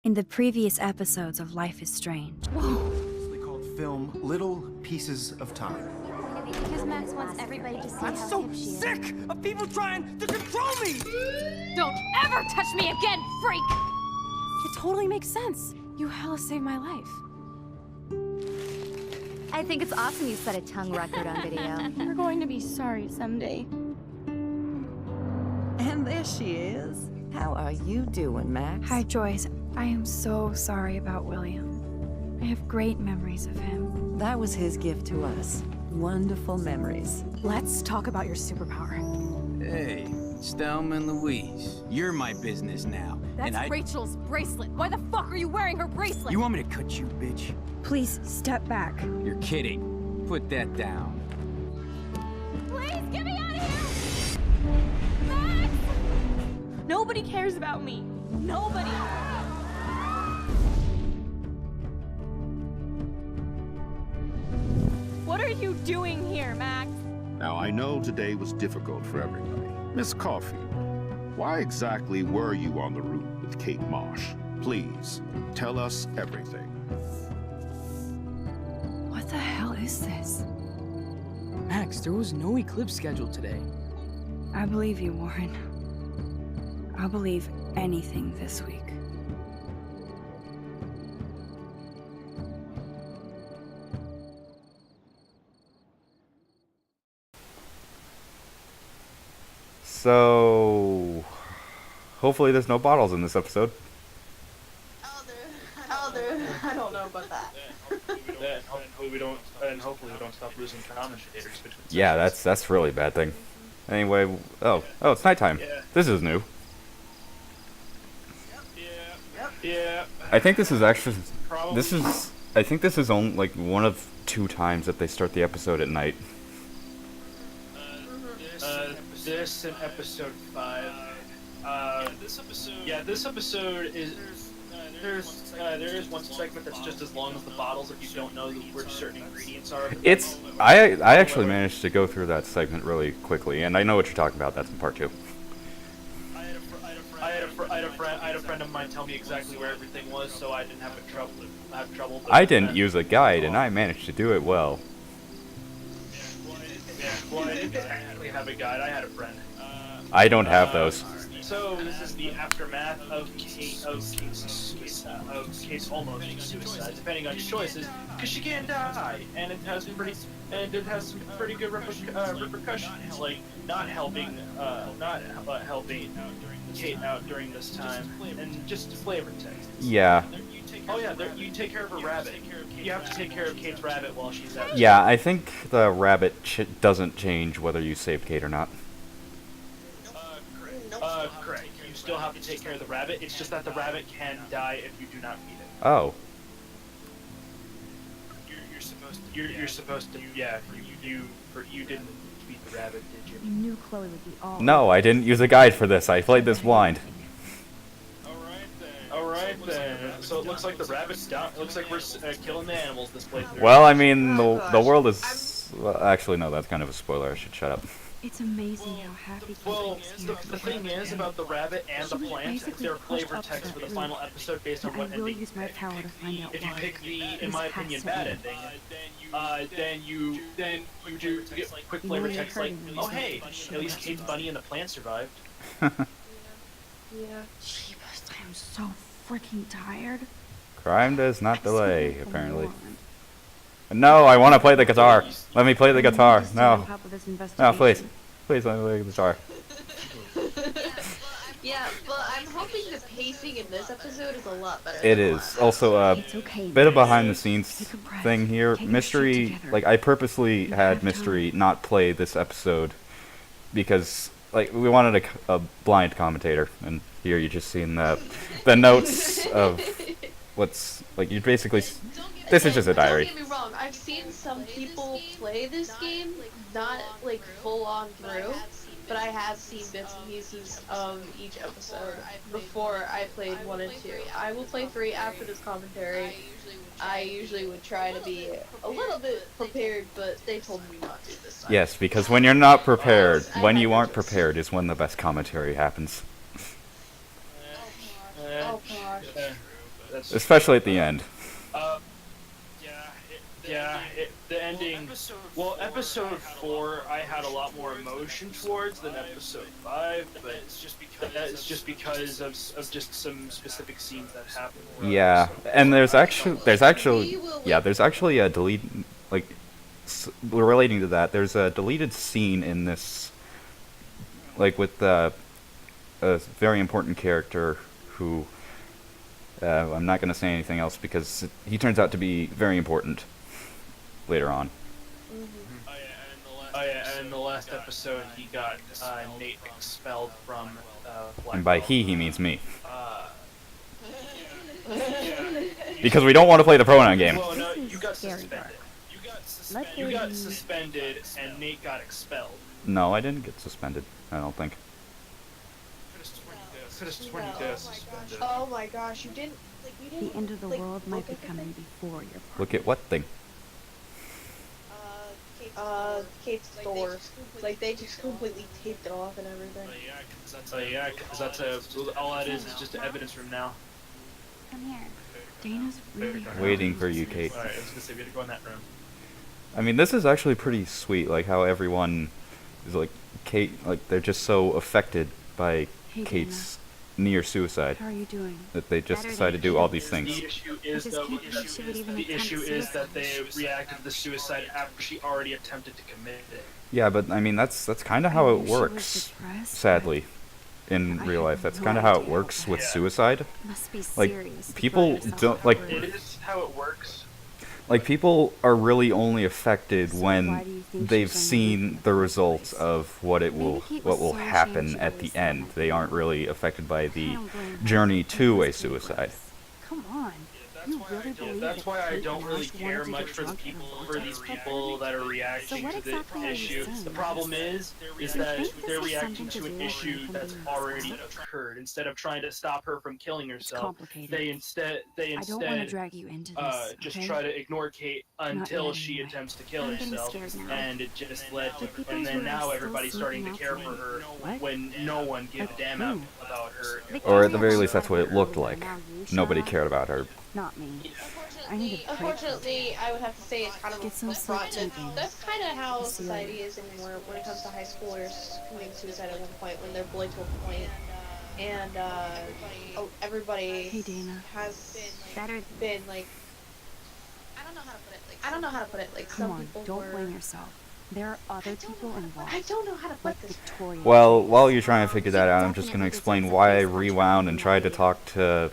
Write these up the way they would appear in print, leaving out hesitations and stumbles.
In the previous episodes of Life is Strange. Whoa. It's called film Little Pieces of Time. Because Max wants everybody to see I'm how so hip she is. sick of people trying to control me! Don't ever touch me again, freak! It totally makes sense. You hella saved my life. I think it's awesome you set a tongue record on video. You're going to be sorry someday. And there she is. How are you doing, Max? Hi, Joyce. I am so sorry about William. I have great memories of him. That was his gift to us. Wonderful memories. Let's talk about your superpower. Hey, it's Thelma and Louise. You're my business now. That's Rachel's bracelet. Why the fuck are you wearing her bracelet? You want me to cut you, bitch? Please, step back. You're kidding. Put that down. Please, get me out of here! Max! Nobody cares about me. Nobody. What are you doing here, Max? Now, I know today was difficult for everybody. Miss Coffee, why exactly were you on the route with Kate Marsh? Please, tell us everything. What the hell is this? Max, there was no eclipse scheduled today. I believe you, Warren. I'll believe anything this week. So, hopefully there's no bottles in this episode. I don't know about that. Hopefully we don't stop losing commentators between Yeah, that's really bad thing. Anyway, oh, it's nighttime. Yeah. This is new. Yeah. I think this is actually Probably. I think this is only like one of 2 times that they start the episode at night. This and episode 5. This episode is. There is one segment that's just as long as the bottles if you don't know where certain ingredients are. I actually managed to go through that segment really quickly, and I know what you're talking about. That's in part 2. I had a friend of mine tell me exactly where everything was, so I didn't have trouble. I didn't use a guide, and I managed to do it well. Yeah, well, I didn't actually have a guide. I had a friend. I don't have those. So this is the aftermath of Kate's almost suicide, depending on your choices, because she can die, and it has some pretty good repercussions, like not helping Kate out during this time, and just flavor text. Yeah. Oh yeah, you take care of her rabbit. You have to take care of Kate's rabbit while she's out. Yeah, I think the rabbit doesn't change whether you save Kate or not. Correct. You still have to take care of the rabbit. It's just that the rabbit can die if you do not feed it. Oh. You're supposed to. Yeah. You didn't feed the rabbit, did you? You knew Chloe would be all. No, I didn't use a guide for this. I played this blind. Alright then. So it looks like the rabbit's down. It looks like we're killing the animals this playthrough. Well, I mean, the world is... Well, actually, no, that's kind of a spoiler. I should shut up. It's amazing how happy Well, the thing is about the rabbit and the plant, they're flavor text for the final episode based on what ending you pick. If you pick the, in my opinion, bad ending, then you do get quick flavor text like, oh hey, at least Kate's bunny and the plant survived. Yeah. Jeebus, I am so freaking tired. Crime does not delay, apparently. No, I want to play the guitar. Let me play the guitar. No. No, please. Please let me play the guitar. Yeah, but I'm hoping the pacing in this episode is a lot better. It is. Also, a bit of behind the scenes thing here. Mystery, like, I purposely had Mystery not play this episode because, like, we wanted a blind commentator, and here you're just seeing the notes of what's, like, you basically... This is just a diary. Don't get me wrong, I've seen some people play this game, not like full on through, but I have seen bits and pieces of each episode before I played 1 and 2. I will play 3 after this commentary. I usually would try to be a little bit prepared, but they told me not to this time. Yes, because when you're not prepared, when you aren't prepared is when the best commentary happens. Oh gosh. That's especially at the end. The ending. Well, episode 4, I had a lot more emotion towards than episode 5, but it's just because of just some specific scenes that happened. Yeah, and there's actually a deleted, like, relating to that. There's a deleted scene in this, like, with a very important character who I'm not going to say anything else because he turns out to be very important later on. Oh yeah, and in the last episode he got Nate expelled from Black And by Belt. he means me. Because we don't want to play the pronoun game. Well, no, you got suspended. You got suspended, and Nate got expelled. No, I didn't get suspended. I don't think. Suspended. Oh my gosh, you didn't. The end of the world might be coming before your party. Look at what thing? Kate's door. Like, they just completely taped it off and everything. Because that's all that is just evidence from now. Come here. Dana's really Waiting for you, Kate. Alright, I was gonna say we had to go in that room. I mean, this is actually pretty sweet, like how everyone is like, Kate, like they're just so affected by Hey, Kate's near suicide How are you doing? that they just decide to do all these things. The issue is that they reacted to the suicide after she already attempted to commit it. Yeah, but I mean, that's kind of how it works, sadly, in real life. That's kind of how it works with suicide. Must be Like, serious. people don't, like, It is how it works. like, people are really only affected when they've seen the results of what will happen at the end. They aren't really affected by the journey to a suicide. Come on. You really believe That's why I don't really care much for these people that are reacting to the issue. The problem is that they're reacting to an issue that's already occurred. Instead of trying to stop her from killing herself, they instead I don't want to drag you into this, just okay? try to ignore Kate until she attempts to kill herself, and it just led to, and then now everybody's starting to care for her when no one gave a damn about her. Or at the very least, that's what it looked like. Nobody cared about her. Not me. I need a break. Unfortunately, I would have to say it's kind of Get some sleep, Jenkins. that's kind of how society is anymore when it comes to high schoolers committing suicide at one point when they're bullied to a point, and everybody Hey, Dana. has been like, I don't know how to put it. Like, Come some on, people don't were. blame yourself. There are other people involved. I don't know how to put Like this. Victoria. Well, while you're trying to figure that out, I'm just going to explain why I rewound and tried to talk to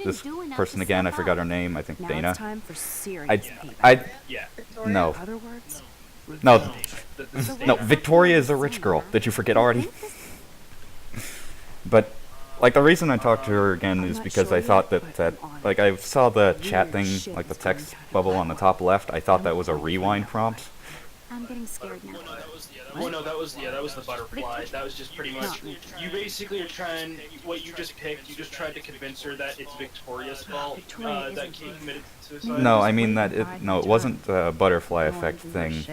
this person again. I forgot her name. I think Now Dana. it's time for serious I payback. no. In other words, No. No, Victoria is a rich girl. Did you forget already? But, like, the reason I talked to her again is because I thought that, like, I saw the chat thing, like the text bubble on the top left. I thought that was a rewind prompt. I'm getting scared now. Well, no, that was the butterfly. That was just pretty much. You basically are trying. What you just picked. You just tried to convince her that it's Victoria's fault that Kate committed suicide. No, I mean that it wasn't the butterfly effect thing.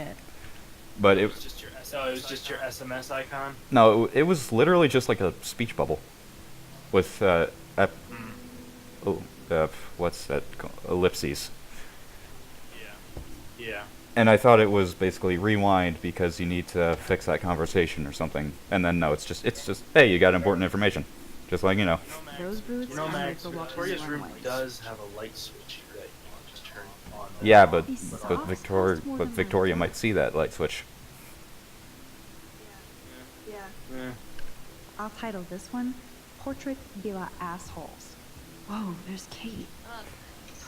But it was just your. Oh, it was just your SMS icon. No, it was literally just like a speech bubble with what's that called? Ellipses. Yeah. And I thought it was basically rewind because you need to fix that conversation or something. And then no, it's just hey, you got important information. Just like, you know. Those boots You know, Max, Victoria's room does have a light switch that you can just turn on. Yeah, but Victoria might see that light switch. Yeah. I'll title this one Portrait de la Assholes. Whoa, there's Kate.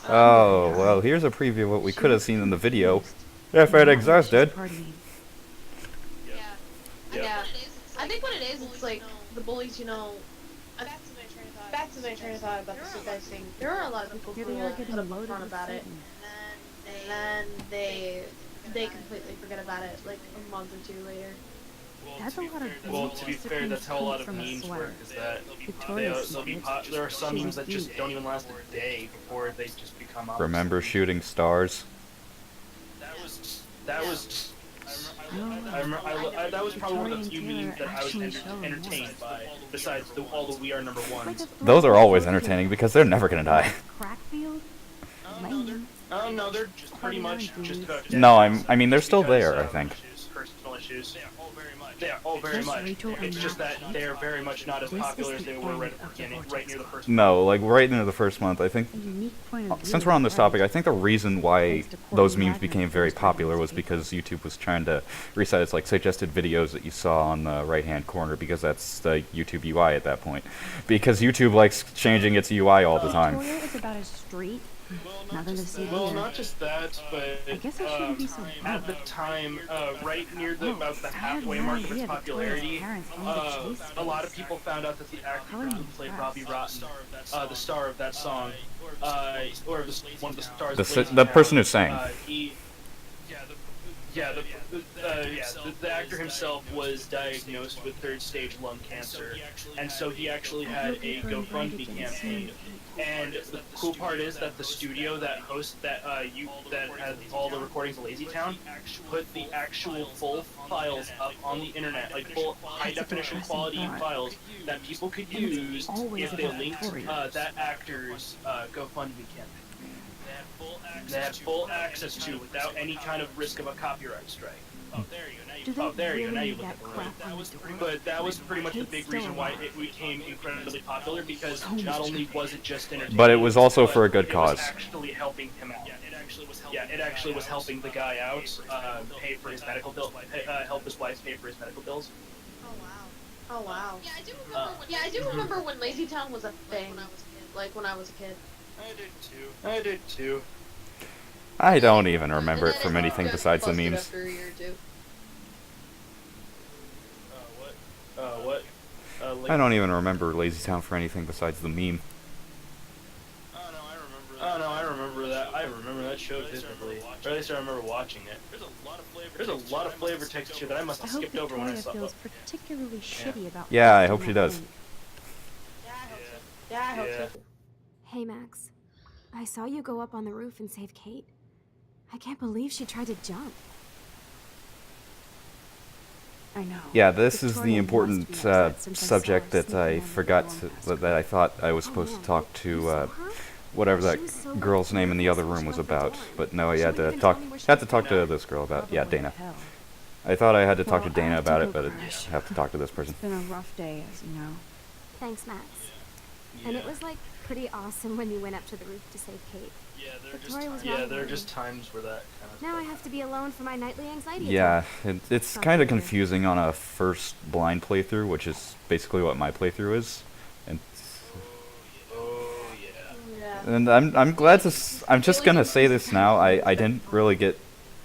Oh, well, here's a preview of what we could have seen in the video. If it existed. Yeah. I think what it is, it's like the bullies, you know. Back to my train of thought about the suicide thing. There are a lot of people who will put up front about it, and then they completely forget about it like a month or two later. That's a lot of Well, to be fair, that's how a lot of memes work. Is that there are some memes that just don't even last a day before they just become. Remember shooting stars? That was. That was probably one of the few memes that I was entertained by, besides all the We Are Number Ones. Those are always entertaining because they're never gonna die. Crackfield? No, they're just pretty much just about. No, I mean they're still there, I think. Personal issues. Oh, very much. It's just that they're very much not as popular as they were right at the beginning, right near the first. No, like right near the first month. I think, since we're on this topic, I think the reason why those memes became very popular was because YouTube was trying to reset its like suggested videos that you saw on the right-hand corner, because that's the YouTube UI at that point. Because YouTube likes changing its UI all the time. It's about a street. Nothing to see Well, there. not just that, but I guess I shouldn't be so at the time, right near about the halfway mark of its popularity, a lot of people found out that the actor who played Robbie Rotten, the star of that song, or one of the stars, The person who sang. The actor himself was diagnosed with third-stage lung cancer, and so he actually had a GoFundMe campaign. And the cool part is that the studio that hosts that had all the recordings of Lazy Town put the actual full files up on the internet, like full high-definition quality files that people could use if they linked that actor's GoFundMe campaign. They had full access to without any kind of risk of a copyright strike. Oh, there you go. Now you look at the link. But that was pretty much the big reason why it became incredibly popular, because not only was it just entertaining, But it was also for a good cause. It was actually helping him out. It actually was helping the guy out, pay for his medical bill, help his wife pay for his medical bills. Oh wow. Yeah, I do remember when Lazy Town was a thing, like when I was a kid. I did too. I don't even remember it from anything besides the memes. After a year or two. What? I don't even remember Lazy Town for anything besides the meme. Oh no, I remember that. I remember that show vividly. Or at least I remember watching it. There's a lot of flavor text here that I must have skipped over when I saw it. Particularly shitty about. Yeah, I hope she does. Yeah, I hope so. Hey, Max. I saw you go up on the roof and save Kate. I can't believe she tried to jump. I know. Yeah, this is the important subject that I forgot that I thought I was supposed to talk to whatever that girl's name in the other room was about. But no, I had to talk to this girl about, yeah, Dana. I thought I had to talk to Dana about it, but I have to talk to this person. It's been a rough day, as you know. Thanks, Max. And it was like pretty awesome when you went up to the roof to save Kate. There are just times where that kind of. Now I have to be alone for my nightly anxiety Yeah, attack. it's kind of confusing on a first blind playthrough, which is basically what my playthrough is. And and I'm glad to I'm just gonna say this now. I didn't really get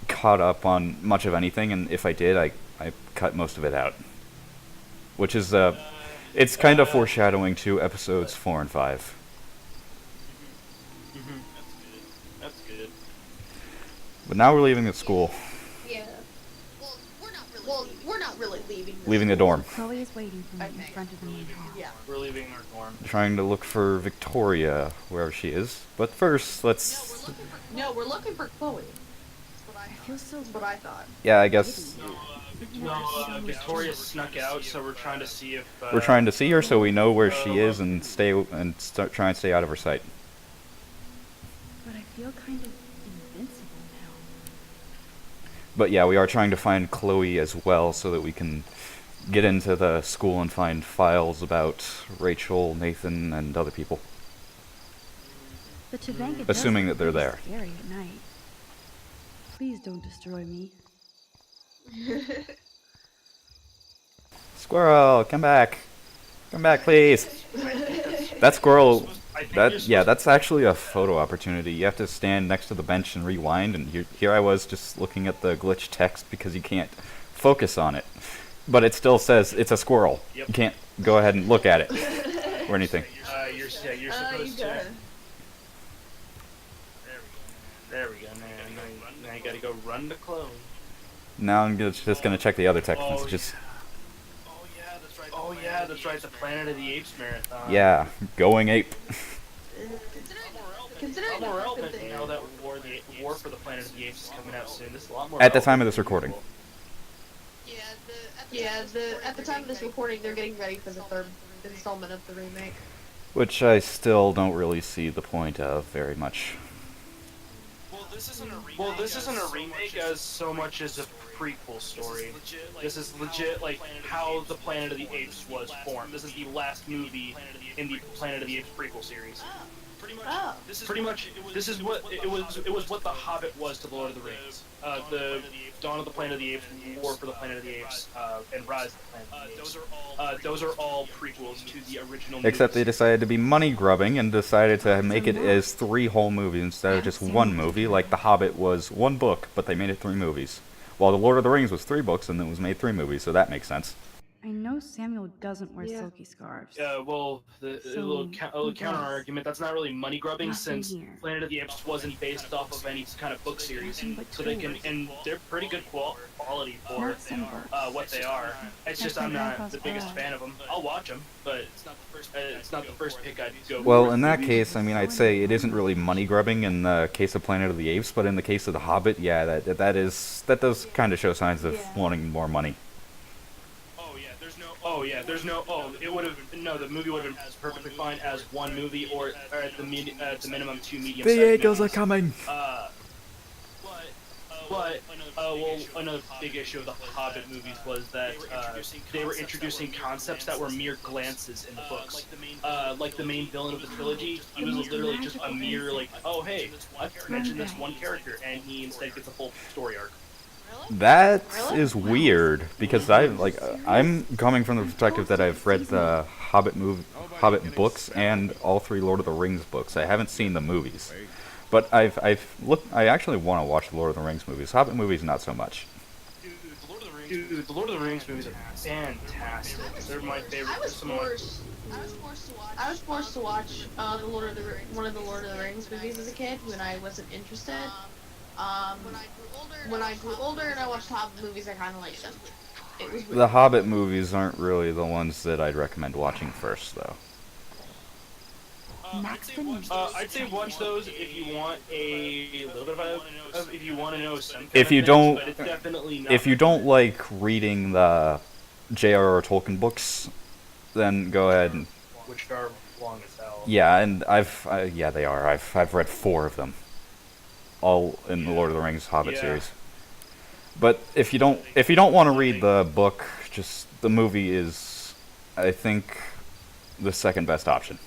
caught up on much of anything, and if I did, I cut most of it out. Which is it's kind of foreshadowing to episodes 4 and 5. That's good. But now we're leaving the school. Yeah. Well, we're not really leaving. Leaving the dorm. Chloe is waiting for me in front of the main hall. Yeah. We're leaving our dorm. Trying to look for Victoria, wherever she is. But first, let's... No, we're looking for Chloe. I feel so. That's what I thought. Yeah, I guess... No, Victoria snuck out, so we're trying to see if... We're trying to see her so we know where she is and try and stay out of her sight. But I feel kind of invincible now. But yeah, we are trying to find Chloe as well so that we can get into the school and find files about Rachel, Nathan, and other people. But Topanga Assuming that they're there. Scary at night. Please don't destroy me. Squirrel, come back. Come back, please. That squirrel... that's actually a photo opportunity. You have to stand next to the bench and rewind, and here I was just looking at the glitch text because you can't focus on it. But it still says it's a squirrel. Yep. You can't go ahead and look at it or anything. You're supposed to. There we go. Now you gotta go run to Chloe. Now I'm just gonna check the other text messages. Oh yeah, that's right. The Planet of the Apes marathon. Yeah, going ape. Considering more the relevant thing. now that War for the Planet of the Apes is coming out soon. This is a lot more At the time relevant. of this recording. Yeah, at the time of this recording, they're getting ready for the third installment of the remake. Which I still don't really see the point of very much. Well, this isn't a remake as so much as a prequel story. This is legit like how the Planet of the Apes was formed. This is the last movie in the Planet of the Apes prequel series. Oh. Pretty much, this is what it was. It was what The Hobbit was to Lord of the Rings. The Dawn of the Planet of the Apes, War for the Planet of the Apes, and Rise of the Planet of the Apes. Those are all prequels to the original movies. Except they decided to be money grubbing and decided to make it as 3 whole movies instead of just 1 movie. Like The Hobbit was 1 book, but they made it 3 movies. While The Lord of the Rings was 3 books and it was made 3 movies, so that makes sense. I know Samuel doesn't wear silky scarves. Well, the little counter argument, that's not really money grubbing since Planet of the Apes wasn't based off of any kind of book series. So they can, and they're pretty good quality for what they are. It's just I'm not the biggest fan of them. I'll watch them, but it's not the first pick I'd go for. Well, in that case, I mean, I'd say it isn't really money grubbing in the case of Planet of the Apes, but in the case of The Hobbit, yeah, that does kind of show signs of wanting more money. The movie would have been perfectly fine as 1 movie or at the minimum 2 medium. The Eagles are coming! But another big issue of the Hobbit movies was that they were introducing concepts that were mere glances in the books. Like the main villain of the trilogy, he was literally just a mere oh hey, I've mentioned this one character, and he instead gets a full story arc. That is weird because I'm coming from the perspective that I've read the Hobbit books and all 3 Lord of the Rings books. I haven't seen the movies, but I actually want to watch the Lord of the Rings movies. Hobbit movies, not so much. Dude, the Lord of the Rings movies are fantastic. They're my favorite. I was forced to watch one of the Lord of the Rings movies as a kid when I wasn't interested. When I grew older and I watched Hobbit movies, I kind of liked them. It was weird. The Hobbit movies aren't really the ones that I'd recommend watching first, though. I'd say watch those if you want a little bit of if you want to know some. If you don't, but it's definitely not if you don't like reading the J.R.R. Tolkien books, then go ahead and. Which are long as hell. Yeah, and they are. I've read 4 of them. All in the Lord of the Rings Hobbit series. But if you don't want to read the book, just the movie is, I think, the second best option.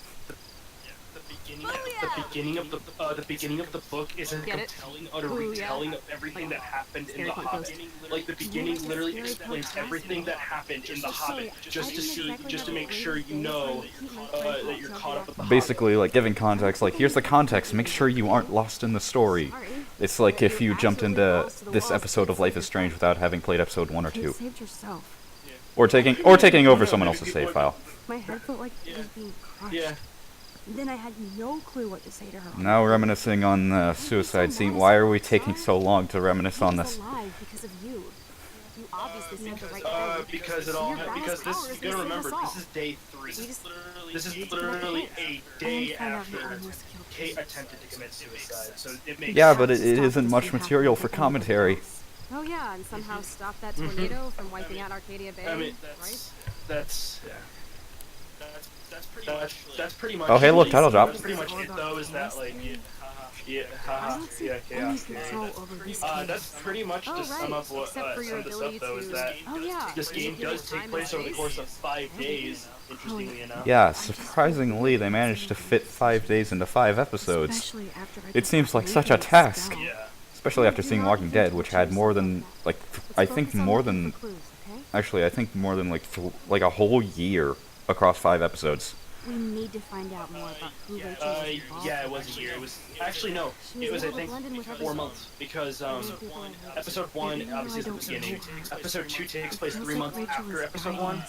The beginning of the book is a compelling, utter retelling of everything that happened in The Hobbit. Like the beginning literally explains everything that happened in The Hobbit, just to make sure you know that you're caught up with the Hobbit. Basically, like giving context. Like here's the context. Make sure you aren't lost in the story. It's like if you jumped into this episode of Life is Strange without having played episode 1 or 2, or taking over someone else's save file. My head felt like it was being crushed. Yeah. Then I had no clue what to say to her. Now reminiscing on the suicide scene. Why are we taking so long to reminisce on this? Because of you. You obviously said the right thing. Because this, you gotta remember, this is day 3. This is literally a day after Kate attempted to commit suicide, so it makes Yeah, but it isn't much material for commentary. Oh yeah, and somehow stop that tornado from wiping out Arcadia Bay, I mean, right? That's pretty much. Oh, hey, look, title drop. That's pretty much it, though. Is that like, that's pretty much to sum up what though, is that this game does take place over the course of 5 days. Interestingly enough. Yeah, surprisingly, they managed to fit 5 days into 5 episodes. It seems like such a task. Yeah. Especially after seeing Walking Dead, which had more than, I think more than like a whole year across 5 episodes. We need to find out more about who Rachel was involved. Yeah, it was a year. It was actually no. It was I think 4 months because episode 1 obviously is the beginning. Episode 2 takes place 3 months after episode 1.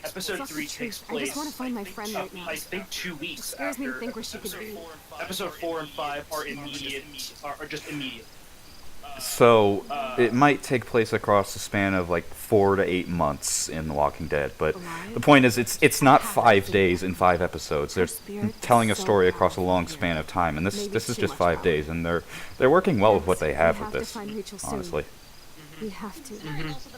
Episode 3 takes place. I just want to find my friend right now. I think 2 weeks Scares after. me to think where she could be. Episode 4 and 5 are immediate, are just immediate. So it might take place across the span of like 4 to 8 months in The Walking Dead, but the point is it's not 5 days in 5 episodes. They're telling a story across a long span of time, and this is just 5 days, and they're working well with what they have with this, honestly. We have to.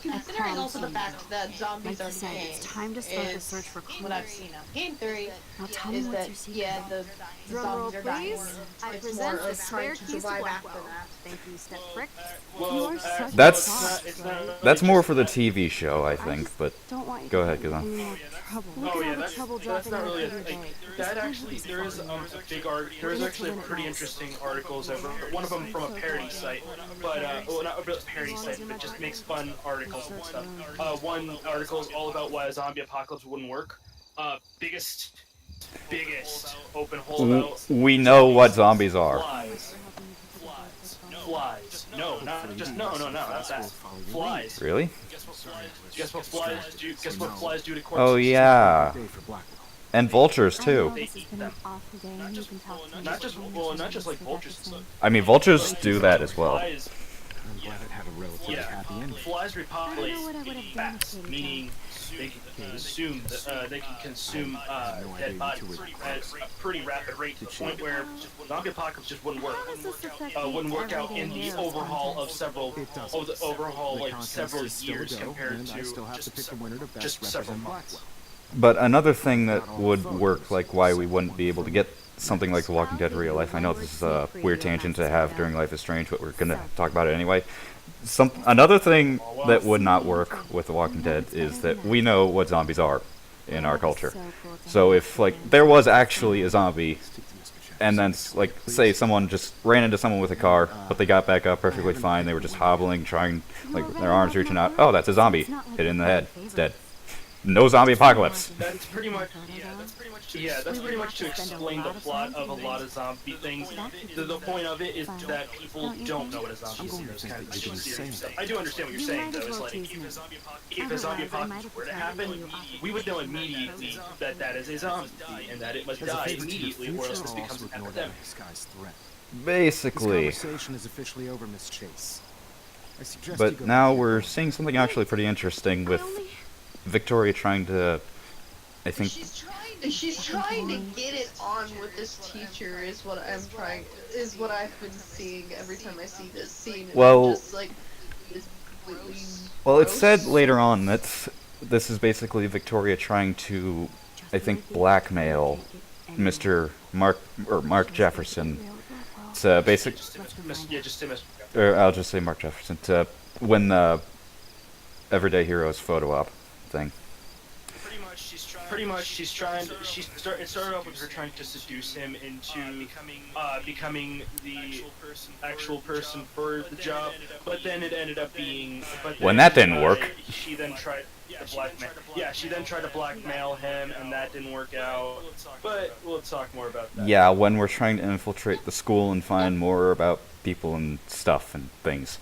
Considering also the fact that zombies Like are you said, king, it's time to start the search for what I've seen on game theory Now tell me is what's that your secret. yeah, the Drum zombies roll, are dying. please. I It's present more the like spare trying to keys to survive Blackwell. after that. Thank you, Step Frick. Well, You're such That's- a boss, it's right? not That's more for the just TV show, I think, but Don't want you go to ahead, get go in on. any more trouble. Oh Look at yeah, all the that's trouble not dropping really out a every thing. day. That actually, there is a big there's actually pretty interesting articles over. One of them from a parody site, but well, not a parody site, but just makes fun articles and stuff. One article is all about why a zombie apocalypse wouldn't work. Biggest open hole about We know what zombies are. Flies. No, not just no, not that. Flies. Really? Guess what flies do? Guess what flies do to corpses? Oh yeah. And vultures I know too. this has been an awful day and you've been talking Not just like vultures and stuff. I mean, vultures do that as well. Flies, I'm glad it had a relatively happy ending. flies repopulate I don't know what I would have done bats, if they'd meaning they can consume dead bodies at a pretty rapid rate to the point where zombie apocalypse just wouldn't work. How does this affect Wouldn't work out in the everyday overhaul of heroes several several years compared to just several months. But another thing that would work, like why we wouldn't be able to get something like The Walking Dead real life. I know this is a weird tangent to have during Life is Strange, but we're gonna talk about it anyway. Another thing that would not work with The Walking Dead is that we know what zombies are in our culture. So if like there was actually a zombie, and then like say someone just ran into someone with a car, but they got back up perfectly fine, they were just hobbling, trying like their arms reaching out. Oh, that's a zombie. Hit in the head, dead. No zombie apocalypse. That's pretty much that's pretty much to explain the plot of a lot of zombie things. The point of it is that people don't know what a zombie is in those kinds of serious stuff. I do understand what you're saying though. Is like if a zombie apocalypse were to happen, we would know immediately that that is a zombie and that it must die immediately, or else this becomes an epidemic. Basically. This conversation is officially over, Miss Chase. I suggest you But go now back. we're seeing something actually pretty interesting with Victoria trying to, I think. She's trying to get it on with this teacher is what I've been seeing every time I see this scene. And Well- I'm just like, it's completely Well, it's gross. said later on that this is basically Victoria trying to, I think, blackmail Mr. Mark Jefferson to Just say Mr. or I'll just say Mark Jefferson to win the Everyday Heroes photo op thing. Pretty much, she's trying. It started off with her trying to seduce him into becoming the actual person for the job, but then it ended up being. When that didn't work. She then tried to blackmail. Yeah, she then tried to blackmail him, and that didn't work out. But we'll talk more about that. Yeah, when we're trying to infiltrate the school and find more about people and stuff and things.